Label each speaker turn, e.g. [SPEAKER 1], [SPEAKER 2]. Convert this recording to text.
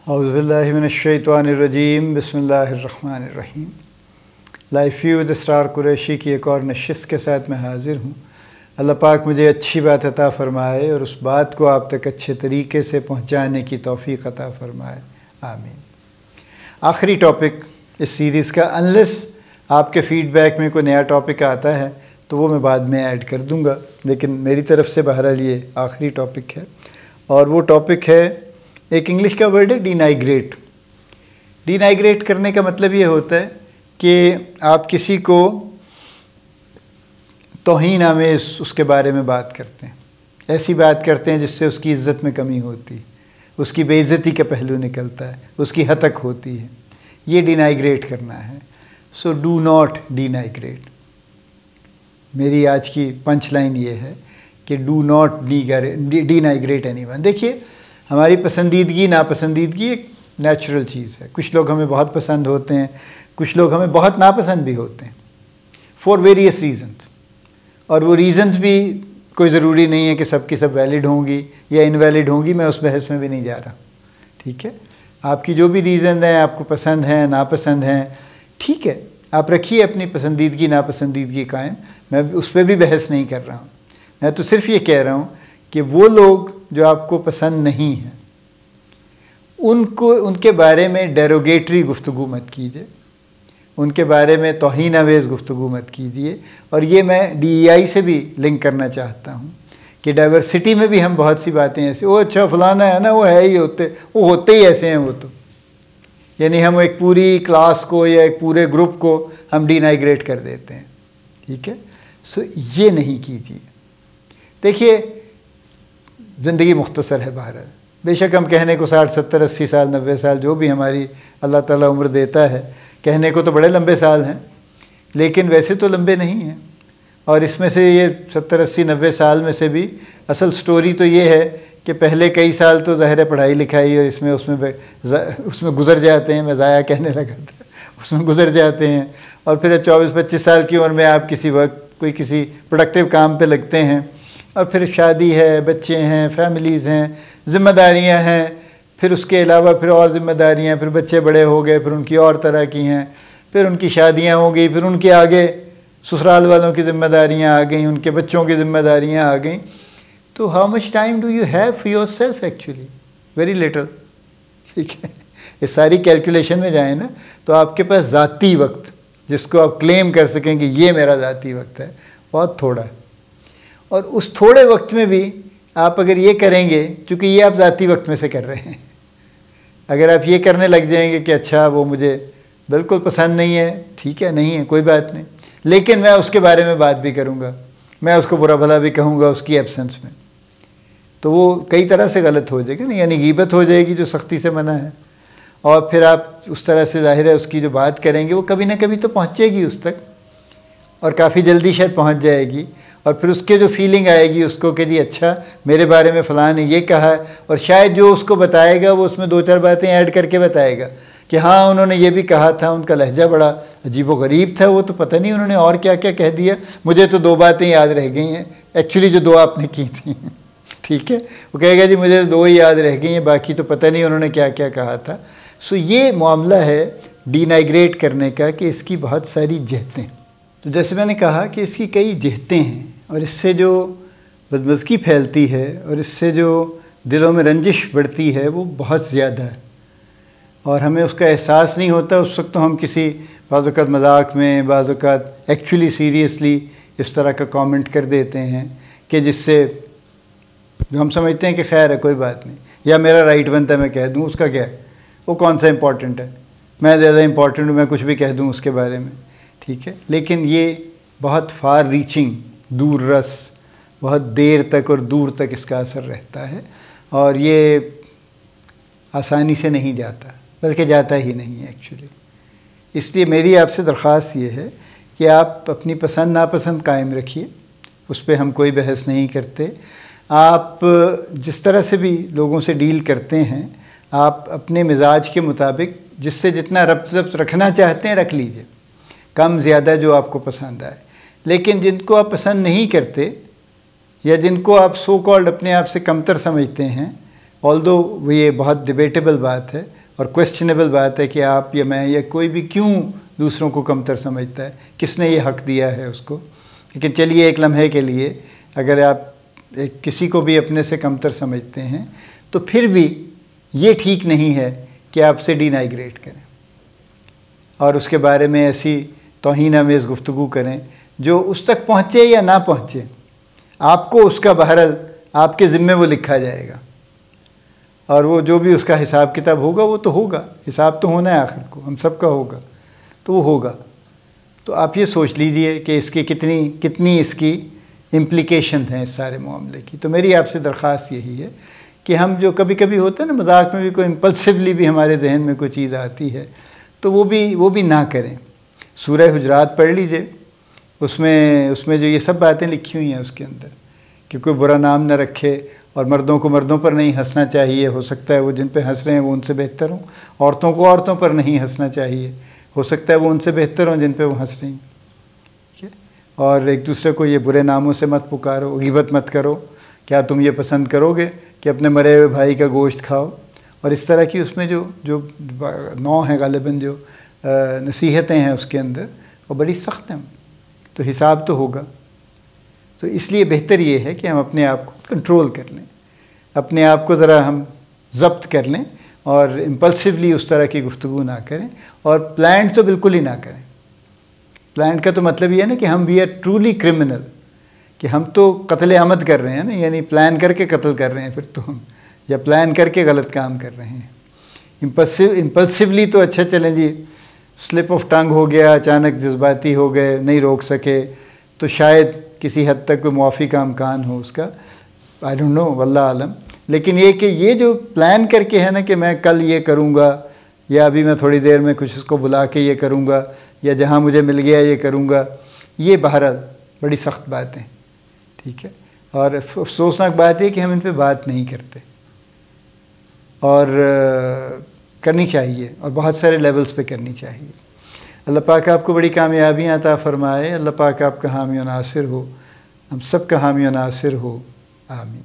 [SPEAKER 1] औज़ुबिल्लाहिमिनश्शैतानिर्रजीम बिस्मिल्लाहिर्रहमानिर्रहीम। Life view with star Qureshi की एक और नशिस्त के साथ मैं हाज़िर हूँ। अल्लाह पाक मुझे अच्छी बात अता फ़रमाए और उस बात को आप तक अच्छे तरीके से पहुँचाने की तौफ़ीक़ अता फ़रमाए, आमीन। आखिरी टॉपिक इस सीरीज़ का, अनलेस आपके फ़ीडबैक में कोई नया टॉपिक आता है तो वो मैं बाद में ऐड कर दूँगा, लेकिन मेरी तरफ़ से बहरहाल ये आखिरी टॉपिक है। और वो टॉपिक है, एक इंग्लिश का वर्ड है डिनाइग्रेट। डिनाइग्रेट करने का मतलब ये होता है कि आप किसी को तौहीन आमेज़ उसके बारे में बात करते हैं, ऐसी बात करते हैं जिससे उसकी इज़्ज़त में कमी होती है, उसकी बेइज़्ज़ती का पहलू निकलता है, उसकी हतक होती है। ये डिनाइग्रेट करना है। So do not denigrate. मेरी आज की पंच लाइन ये है कि डू नॉट डिनाइग्रेट एनीवन। देखिए, हमारी पसंदीदगी नापसंदीदगी एक नेचुरल चीज़ है। कुछ लोग हमें बहुत पसंद होते हैं, कुछ लोग हमें बहुत नापसंद भी होते हैं, फॉर वेरियस रीज़न्स। और वो रीज़न्स भी कोई ज़रूरी नहीं है कि सब की सब वैलिड होंगी या इनवैलिड होंगी। मैं उस बहस में भी नहीं जा रहा, ठीक है। आपकी जो भी रीज़न है, आपको पसंद है नापसंद हैं, ठीक है, आप रखिए अपनी पसंदीदगी नापसंदीदगी कायम। मैं उस पर भी बहस नहीं कर रहा हूँ। मैं तो सिर्फ ये कह रहा हूँ कि वो लोग जो आपको पसंद नहीं हैं, उनके बारे में डेरोगेटरी गुफ्तगू मत कीजिए, उनके बारे में तौहीन आवेज़ गुफ्तगू मत कीजिए। और ये मैं DEI से भी लिंक करना चाहता हूँ कि डाइवर्सिटी में भी हम बहुत सी बातें ऐसे, वो अच्छा फलाना है ना, वो है ही वो होते ही ऐसे हैं वो तो, यानी हम एक पूरी क्लास को या एक पूरे ग्रुप को हम डिनाइग्रेट कर देते हैं, ठीक है। सो ये नहीं कीजिए। देखिए, ज़िंदगी मुख्तसर है बहरहाल। बेशक हम कहने को 60 70 80 साल 90 साल जो भी हमारी अल्लाह ताला उम्र देता है, कहने को तो बड़े लंबे साल हैं, लेकिन वैसे तो लंबे नहीं हैं। और इसमें से ये 70 80 90 साल में से भी असल स्टोरी तो ये है कि पहले कई साल तो ज़ाहिर है पढ़ाई लिखाई और उसमें गुज़र जाते हैं। मैं ज़ाया कहने लगा था, उसमें गुज़र जाते हैं। और फिर 24 25 साल की उम्र में आप किसी वक्त कोई किसी प्रोडक्टिव काम पे लगते हैं, और फिर शादी है, बच्चे हैं, फैमिलीज़ हैं, ज़िम्मेदारियां हैं, फिर उसके अलावा फिर और ज़िम्मेदारियां, फिर बच्चे बड़े हो गए, फिर उनकी और तरह की हैं, फिर उनकी शादियां हो गई, फिर उनके आगे ससुराल वालों की ज़िम्मेदारियां आ गई, उनके बच्चों की ज़िम्मेदारियां आ गई। तो how much time do you have for your self? Actually very little, ठीक है। इस सारी कैलकुलेशन में जाएँ ना, तो आपके पास ज़ाती वक्त जिसको आप क्लेम कर सकें कि ये मेरा ज़ाती वक्त है, बहुत थोड़ा है। और उस थोड़े वक्त में भी आप अगर ये करेंगे, चूँकि ये आप ज़ाती वक्त में से कर रहे हैं, अगर आप ये करने लग जाएंगे कि अच्छा वो मुझे बिल्कुल पसंद नहीं है, ठीक है, नहीं है, कोई बात नहीं, लेकिन मैं उसके बारे में बात भी करूँगा, मैं उसको बुरा भला भी कहूँगा उसकी एब्सेंस में, तो वो कई तरह से गलत हो जाएगी ना, यानी गीबत हो जाएगी जो सख्ती से मना है। और फिर आप उस तरह से ज़ाहिर है उसकी जो बात करेंगे वो कभी ना कभी तो पहुँचेगी उस तक, और काफ़ी जल्दी शायद पहुँच जाएगी। और फिर उसके जो फीलिंग आएगी उसको कि जी अच्छा मेरे बारे में फ़लाँ ने ये कहा है, और शायद जो उसको बताएगा वो उसमें 2-4 बातें ऐड करके बताएगा कि हाँ उन्होंने ये भी कहा था, उनका लहजा बड़ा अजीब व गरीब था, वो तो पता नहीं उन्होंने और क्या क्या कह दिया, मुझे तो 2 बातें याद रह गई हैं एक्चुअली जो 2 आपने की थी, ठीक है। वो कहेगा जी मुझे 2 ही याद रह गई हैं, बाकी तो पता नहीं उन्होंने क्या क्या कहा था। सो ये मामला है डिनाइग्रेट करने का कि इसकी बहुत सारी जहतें, तो जैसे मैंने कहा कि इसकी कई जहतें हैं, और इससे जो बदमज़गी फैलती है और इससे जो दिलों में रंजिश बढ़ती है वो बहुत ज़्यादा है, और हमें उसका एहसास नहीं होता। उस वक्त तो हम किसी बाज़ औक़ात मजाक में, बाज़ औक़ात एक्चुअली सीरियसली इस तरह का कमेंट कर देते हैं कि जिससे जो हम समझते हैं कि खैर है कोई बात नहीं, या मेरा राइट बनता है मैं कह दूँ, उसका क्या है, वो कौन सा इम्पॉर्टेंट है, मैं ज़्यादा इम्पॉर्टेंट हूँ, मैं कुछ भी कह दूँ उसके बारे में, ठीक है। लेकिन ये बहुत फार रीचिंग, दूर रस, बहुत देर तक और दूर तक इसका असर रहता है, और ये आसानी से नहीं जाता, बल्कि जाता ही नहीं है एक्चुअली। इसलिए मेरी आपसे दरख्वास्त ये है कि आप अपनी पसंद नापसंद कायम रखिए, उस पर हम कोई बहस नहीं करते। आप जिस तरह से भी लोगों से डील करते हैं, आप अपने मिजाज के मुताबिक जिससे जितना रब्त ज़ब्त रखना चाहते हैं रख लीजिए, कम ज़्यादा जो आपको पसंद आए। लेकिन जिनको आप पसंद नहीं करते या जिनको आप सो कॉल्ड अपने आप से कमतर समझते हैं, ऑल्दो ये बहुत डिबेटेबल बात है और क्वेश्चनेबल बात है कि आप या मैं या कोई भी क्यों दूसरों को कमतर समझता है, किसने ये हक़ दिया है उसको। लेकिन चलिए एक लम्हे के लिए अगर आप किसी को भी अपने से कमतर समझते हैं तो फिर भी ये ठीक नहीं है कि आपसे डिनाइग्रेट करें और उसके बारे में ऐसी तौहीन-आमेज़ गुफ्तगू करें जो उस तक पहुँचे या ना पहुँचे, आपको उसका बहरहाल आपके ज़िम्मे वो लिखा जाएगा और वो जो भी उसका हिसाब किताब होगा वो तो होगा, हिसाब तो होना है आखिर को, हम सब का होगा तो वो होगा। तो आप ये सोच लीजिए कि इसकी कितनी इसकी इम्प्लिकेशन हैं इस सारे मामले की। तो मेरी आपसे दरख्वास्त यही है कि हम जो कभी कभी होता है ना, मजाक में भी कोई इम्पल्सिवली भी हमारे जहन में कोई चीज़ आती है तो वो भी ना करें। सूरह हुजरात पढ़ लीजिए, उसमें जो ये सब बातें लिखी हुई हैं उसके अंदर कि कोई बुरा नाम न रखे और मर्दों को मर्दों पर नहीं हंसना चाहिए, हो सकता है वो जिन पे हंस रहे हैं वो उनसे बेहतर हों। औरतों को औरतों पर नहीं हंसना चाहिए, हो सकता है वो उनसे बेहतर हों जिन पे वो हंस रही हैं। ठीक है, और एक दूसरे को ये बुरे नामों से मत पुकारो, ग़ीबत मत करो। क्या तुम ये पसंद करोगे कि अपने मरे हुए भाई का गोश्त खाओ? और इस तरह की उसमें जो नौ हैं गालिबन जो नसीहतें हैं उसके अंदर वो बड़ी सख्त हैं। तो हिसाब तो होगा। तो इसलिए बेहतर ये है कि हम अपने आप को कंट्रोल कर लें, अपने आप को ज़रा हम ज़ब्त कर लें और इम्पल्सिवली उस तरह की गुफ्तगू ना करें और प्लान्ड तो बिल्कुल ही ना करें। प्लान्ड का तो मतलब ये है ना कि हम वी आर ट्रूली क्रिमिनल, कि हम तो कत्ल आमद कर रहे हैं ना, यानी प्लान करके कत्ल कर रहे हैं फिर तो हम, या प्लान करके गलत काम कर रहे हैं। इम्पल्सिवली तो अच्छा चलें जी, स्लिप ऑफ टंग हो गया, अचानक जज्बाती हो गए, नहीं रोक सके, तो शायद किसी हद तक कोई मुआफ़ी का इम्कान हो उसका, आई डोंट नो, वल्लाह आलम। लेकिन ये कि ये जो प्लान करके है ना कि मैं कल ये करूँगा या अभी मैं थोड़ी देर में कुछ इसको बुला के ये करूँगा या जहाँ मुझे मिल गया ये करूँगा, ये बहरहाल बड़ी सख्त बात है। ठीक है, और अफसोसनाक बात है कि हम इन पे बात नहीं करते और करनी चाहिए और बहुत सारे लेवल्स पे करनी चाहिए। अल्लाह पाक आपको बड़ी कामयाबियाँ अता फ़रमाए, अल्लाह पाक आपका हामी व नासिर हो, हम सब का हामी व नासिर हो, आमीन।